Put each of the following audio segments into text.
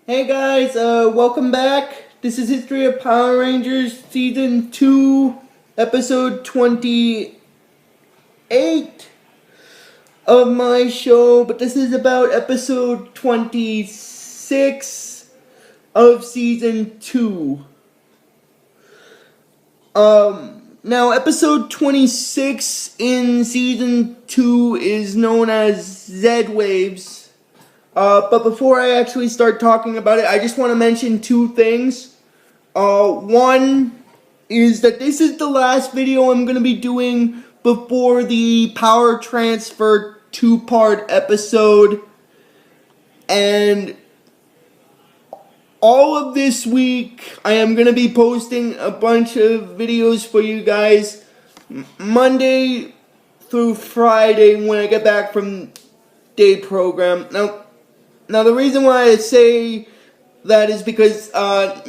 Hey guys, welcome back. This is History of Power Rangers Season 2, Episode 28 of my show, but this is about Episode 26 of Season 2. Now Episode 26 in Season 2 is known as Zedd Waves. But before I actually start talking about it, I just want to mention two things. One is that this is the last video I'm going to be doing before the Power Transfer 2-part episode. And all of this week, I am going to be posting a bunch of videos for you guys. Monday through Friday when I get back from day program. Now, the reason why I say that is because,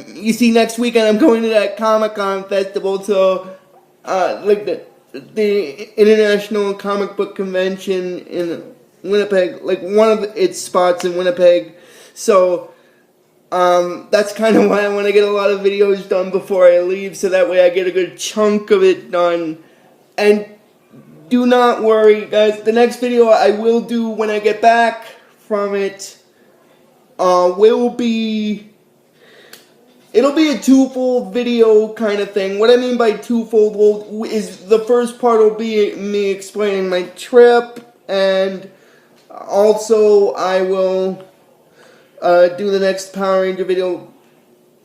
you see, next weekend I'm going to that Comic-Con festival, so, like the International Comic Book Convention in Winnipeg, like one of its spots in Winnipeg, so, that's kind of why I want to get a lot of videos done before I leave, so that way I get a good chunk of it done. And do not worry, guys, the next video I will do when I get back from it it'll be a twofold video kind of thing. What I mean by twofold is the first part will be me explaining my trip, and also I will do the next Power Ranger video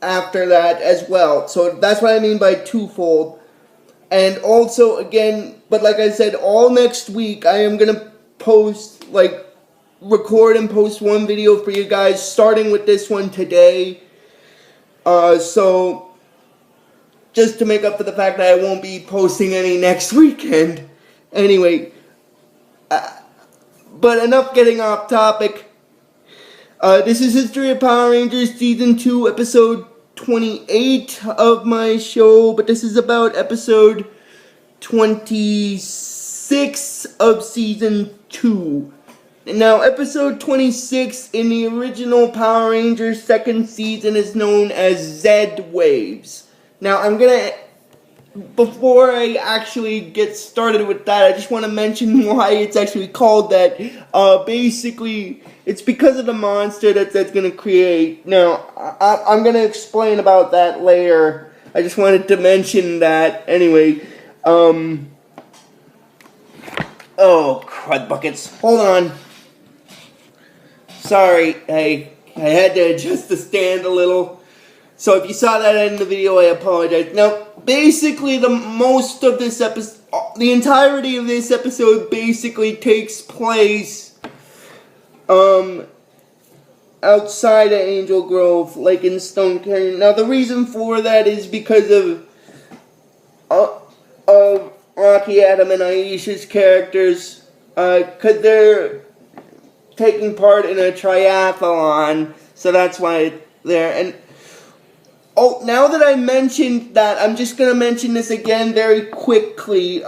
after that as well. So that's what I mean by twofold. And also, again, but like I said, all next week I am gonna post, record and post one video for you guys, starting with this one today. So, just to make up for the fact that I won't be posting any next weekend. Anyway, but enough getting off topic. This is History of Power Rangers Season 2, Episode 28 of my show, but this is about Episode 26 of Season 2. Now, Episode 26 in the original Power Rangers second season is known as Zedd Waves. Now, before I actually get started with that, I just want to mention why it's actually called that. Basically, it's because of the monster that Zedd's going to create. Now, I'm going to explain about that later. I just wanted to mention that. Anyway, oh, crud buckets. Hold on. Sorry, I had to adjust the stand a little. So if you saw that in the video, I apologize. Now, basically, the entirety of this episode basically takes place outside of Angel Grove, like in Stone Canyon. Now, the reason for that is because of Rocky Adam and Aiesha's characters, because they're taking part in a triathlon, so that's why it's there. And now that I mentioned that, I'm just going to mention this again very quickly.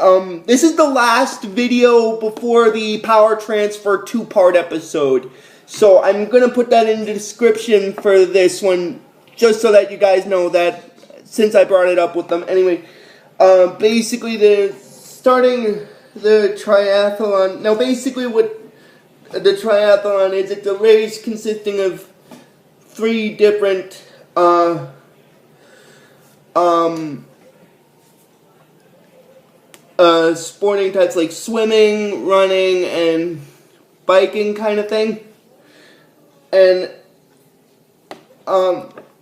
This is the last video before the Power Transfer 2-part episode, so I'm going to put that in the description for this one, just so that you guys know that, since I brought it up with them. Anyway, basically they're starting the triathlon. Now, basically what the triathlon is, it's a race consisting of 3 different sporting types, like swimming, running, and biking kind of thing. And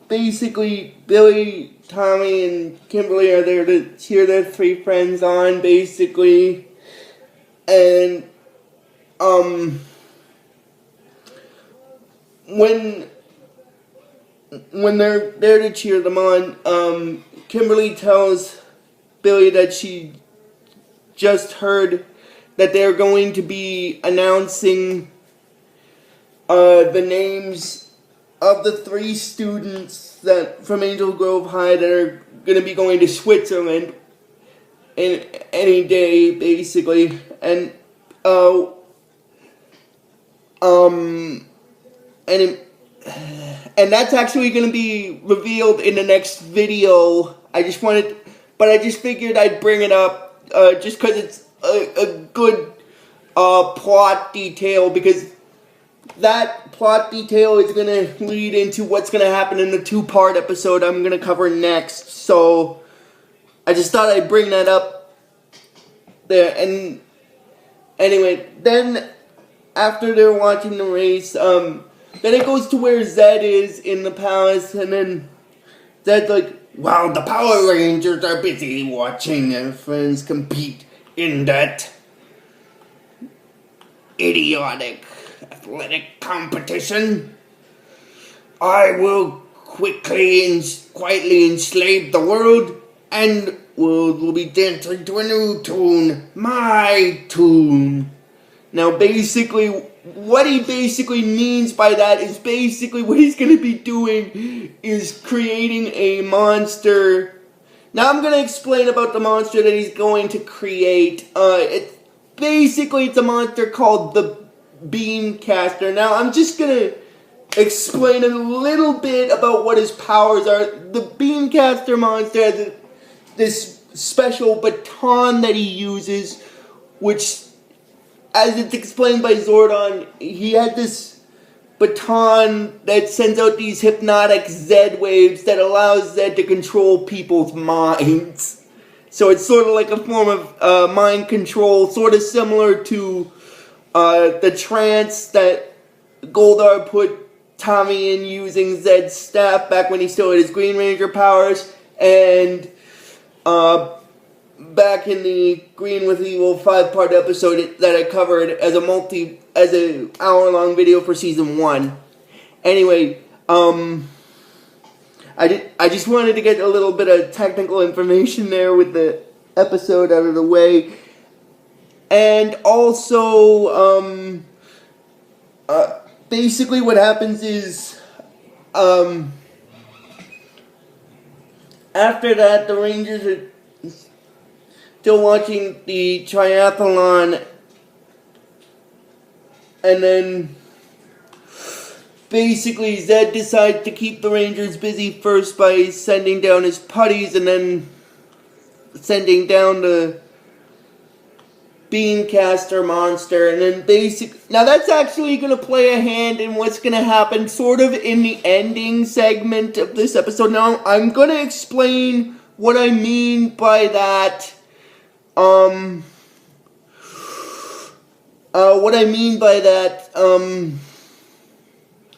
basically Billy, Tommy, and Kimberly are there to cheer their 3 friends on, basically. And when they're there to cheer them on, Kimberly tells Billy that she just heard that they're going to be announcing the names of the 3 students from Angel Grove High that are going to be going to Switzerland in any day, basically. And and that's actually going to be revealed in the next video. I just figured I'd bring it up, just because it's a good plot detail, because that plot detail is going to lead into what's going to happen in the 2-part episode I'm going to cover next. So I just thought I'd bring that up there. And anyway, then after they're watching the race, then it goes to where Zedd is in the palace, and then Zedd's like, "Wow, the Power Rangers are busy watching their friends compete in that idiotic athletic competition. I will quickly and quietly enslave the world, and world will be dancing to a new tune, my tune." Now, basically, what he basically means by that is basically what he's going to be doing is creating a monster. Now, I'm going to explain about the monster that he's going to create. It's a monster called the Beamcaster. Now, I'm just going to explain a little bit about what his powers are. The Beamcaster monster has this special baton that he uses, which, as it's explained by Zordon, he had this baton that sends out these hypnotic Zedd waves that allows Zedd to control people's minds. So it's sort of like a form of mind control, sort of similar to the trance that Goldar put Tommy in using Zedd's staff back when he still had his Green Ranger powers, and back in the Green with Evil 5-part episode that I covered as a hour-long video for season 1. Anyway, I just wanted to get a little bit of technical information there with the episode out of the way. And also, basically what happens is, after that, the Rangers are still watching the triathlon, and then basically Zedd decides to keep the Rangers busy first by sending down his putties, and then sending down the Beamcaster monster, and then now that's actually going to play a hand in what's going to happen sort of in the ending segment of this episode. Now, I'm going to explain what I mean by that. What I mean by that,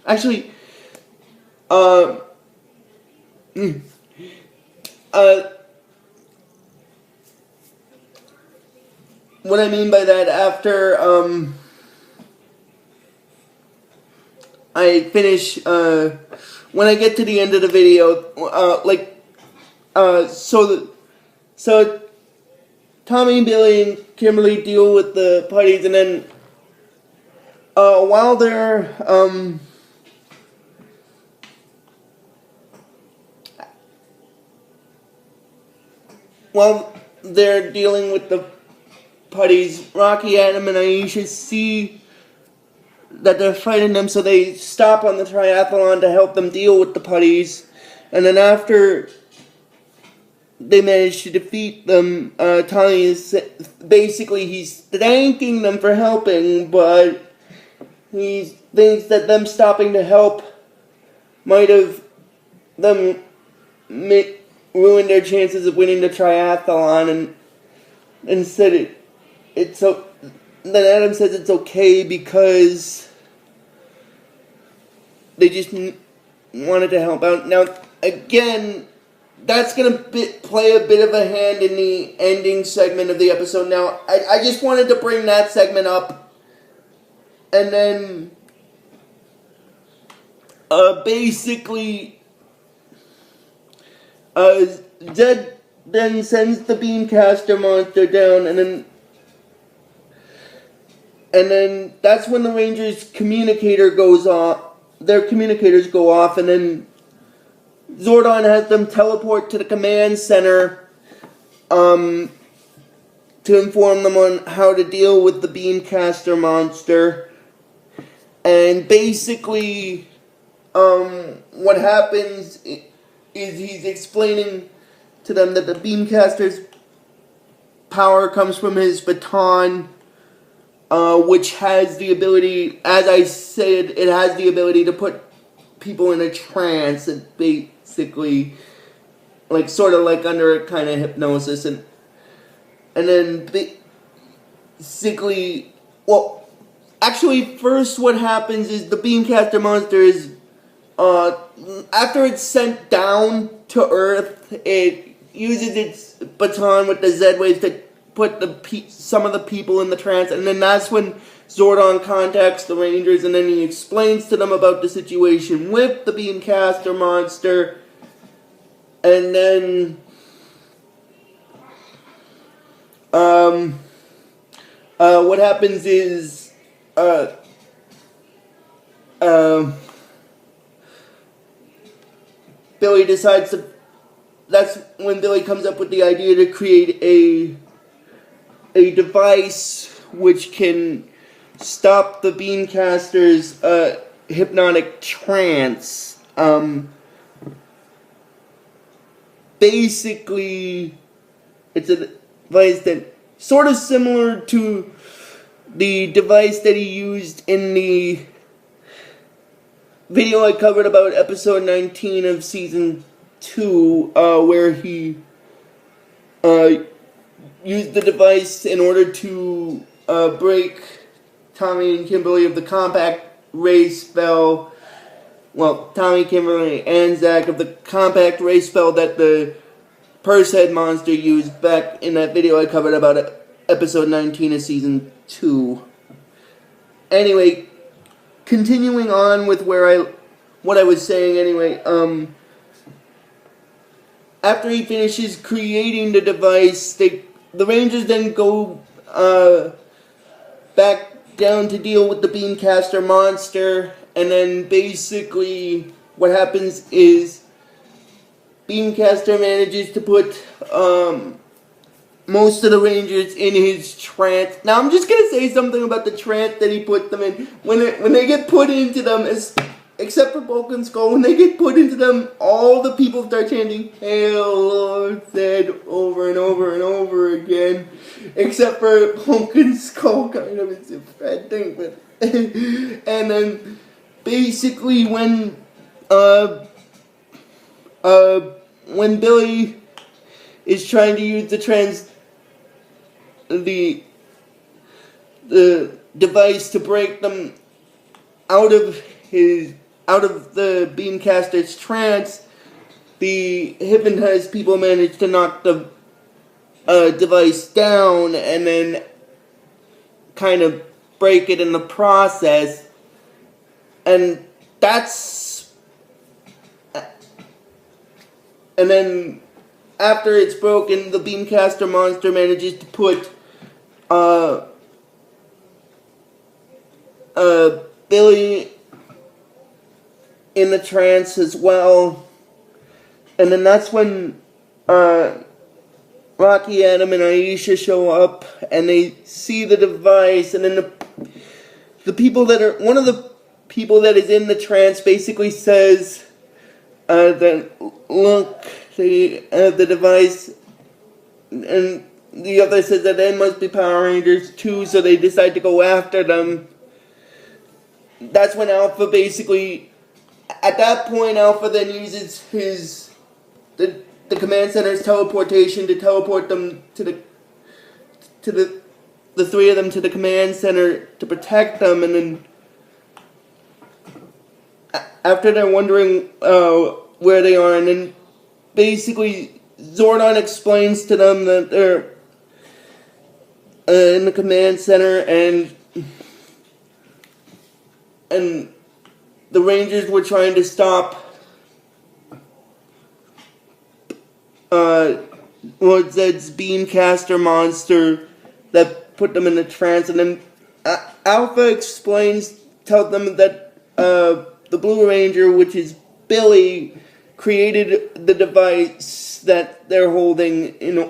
actually, what I mean by that after, I finish, when I get to the end of the video, so Tommy, Billy, and Kimberly deal with the putties, and then, while they're dealing with the putties, Rocky, Adam, and Aiesha see that they're fighting them, so they stop on the triathlon to help them deal with the putties, and then after they manage to defeat them, Tommy is basically, he's thanking them for helping, but he thinks that them stopping to help might have them ruined their chances of winning the triathlon, and instead then Adam says it's okay because they just wanted to help out. Now, again, that's going to play a bit of a hand in the ending segment of the episode. Now, I just wanted to bring that segment up. And then, basically, Zedd then sends the Beamcaster monster down, and then that's when the Rangers' communicator goes off. Their communicators go off, and then Zordon has them teleport to the command center to inform them on how to deal with the Beamcaster monster. And basically, what happens is he's explaining to them that the Beamcaster's power comes from his baton, which has the ability, as I said, it has the ability to put people in a trance, and basically, like, sort of like under a kind of hypnosis, and then basically, well, actually, first what happens is the Beamcaster monster is, after it's sent down to Earth, it uses its baton with the Zedd waves to put some of the people in the trance, and then that's when Zordon contacts the Rangers, and then he explains to them about the situation with the Beamcaster monster, and then what happens is Billy decides to. That's when Billy comes up with the idea to create a device which can stop the Beamcaster's hypnotic trance. Basically, it's a device that sort of similar to the device that he used in the video I covered about episode 19 of season 2, where he used the device in order to break Tommy and Kimberly of the compact race spell. Well, Tommy, Kimberly, and Zach of the compact race spell that the purse head monster used back in that video I covered about episode 19 of season 2. Anyway, continuing on with what I was saying anyway, after he finishes creating the device, the Rangers then go back down to deal with the Beamcaster monster, and then basically what happens is Beamcaster manages to put most of the Rangers in his trance. Now I'm just gonna say something about the trance that he put them in. When they get put into them, except for Bulk and Skull, when they get put into them, all the people start chanting "Hail Lord Zedd" over and over and over again. Except for Bulk and Skull, kind of, it's a bad thing, but and then basically when Billy is trying to use the device to break them out of the Beamcaster's trance, the hypnotized people manage to knock the device down and then kind of break it in the process, and then after it's broken, the Beamcaster monster manages to put Billy in the trance as well, and then that's when Rocky Adam and Aiesha show up, and they see the device, and then the people that are, one of the people that is in the trance basically says that, look, the device, and the other says that they must be Power Rangers too, so they decide to go after them. That's when Alpha basically, at that point, Alpha then uses the command center's teleportation to teleport them to the three of them to the command center to protect them, and then after they're wondering where they are, and then basically Zordon explains to them that they're in the command center, and the Rangers were trying to stop Lord Zedd's Beamcaster monster that put them in a trance, and then Alpha tells them that the Blue Ranger, which is Billy, created the device that they're holding in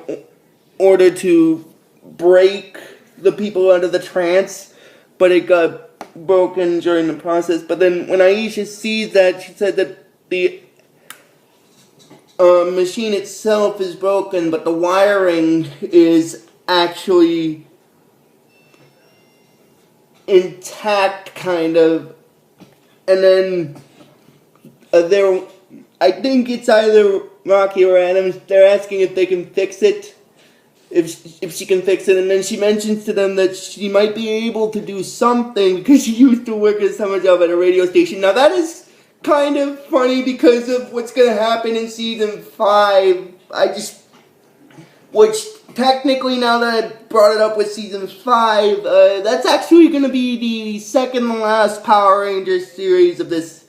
order to break the people out of the trance, but it got broken during the process. But then when Aiesha sees that, she said that the machine itself is broken, but the wiring is actually intact, kind of. And then I think it's either Rocky or Adam, they're asking if they can fix it, if she can fix it, and then she mentions to them that she might be able to do something because she used to work as summer job at a radio station. Now that is kind of funny because of what's going to happen in season 5. Which technically, now that I brought it up with season 5, that's actually going to be the second to last Power Rangers series of this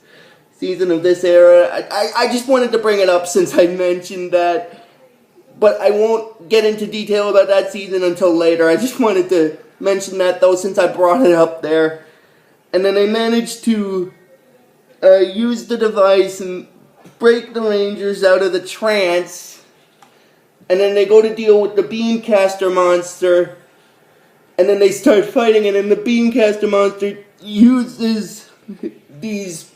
season, of this era. I just wanted to bring it up since I mentioned that, but I won't get into detail about that season until later. I just wanted to mention that, though, since I brought it up there. And then they managed to use the device and break the Rangers out of the trance. And then they go to deal with the Beamcaster monster. And then they start fighting, and then the Beamcaster monster uses these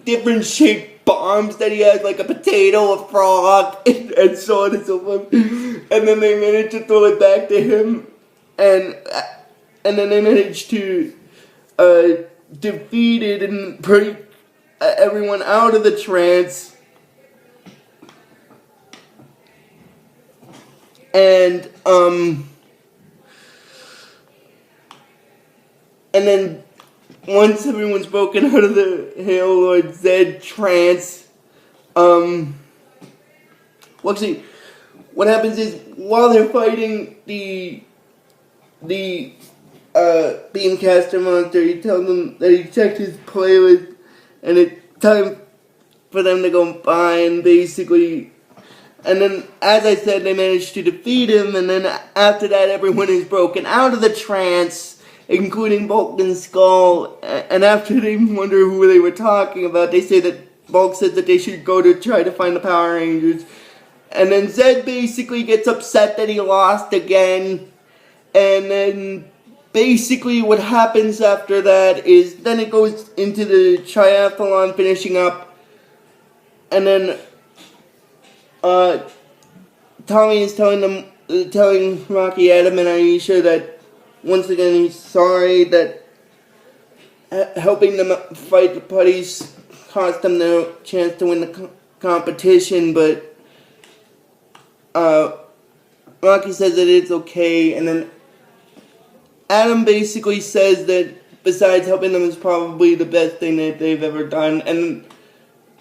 different shaped bombs that he has, like a potato, a frog, and so on and so forth. And then they manage to throw it back to him. And then they manage to defeat it and break everyone out of the trance. And then once everyone's broken out of the Hail Lord Zedd trance, well, actually, what happens is, while they're fighting the Beamcaster monster, he tells them that he checked his playlist, and it's time for them to go by, and basically. And then, as I said, they managed to defeat him, and then after that, everyone is broken out of the trance, including Bulk and Skull. And after they wonder who they were talking about, they say that Bulk says that they should go to try to find the Power Rangers. And then Zedd basically gets upset that he lost again. And then basically what happens after that is, then it goes into the triathlon finishing up. And then Tommy is telling Rocky Adam and Aiesha that once again he's sorry that helping them fight the putties cost them the chance to win the competition, but Rocky says that it's okay, and then Adam basically says that besides helping them is probably the best thing that they've ever done, and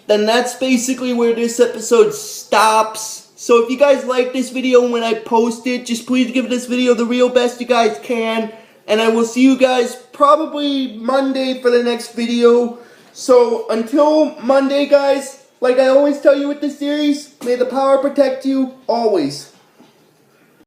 then that's basically where this episode stops. So if you guys like this video when I post it, just please give this video the real best you guys can. And I will see you guys probably Monday for the next video. So until Monday, guys, like I always tell you with this series, may the power protect you always.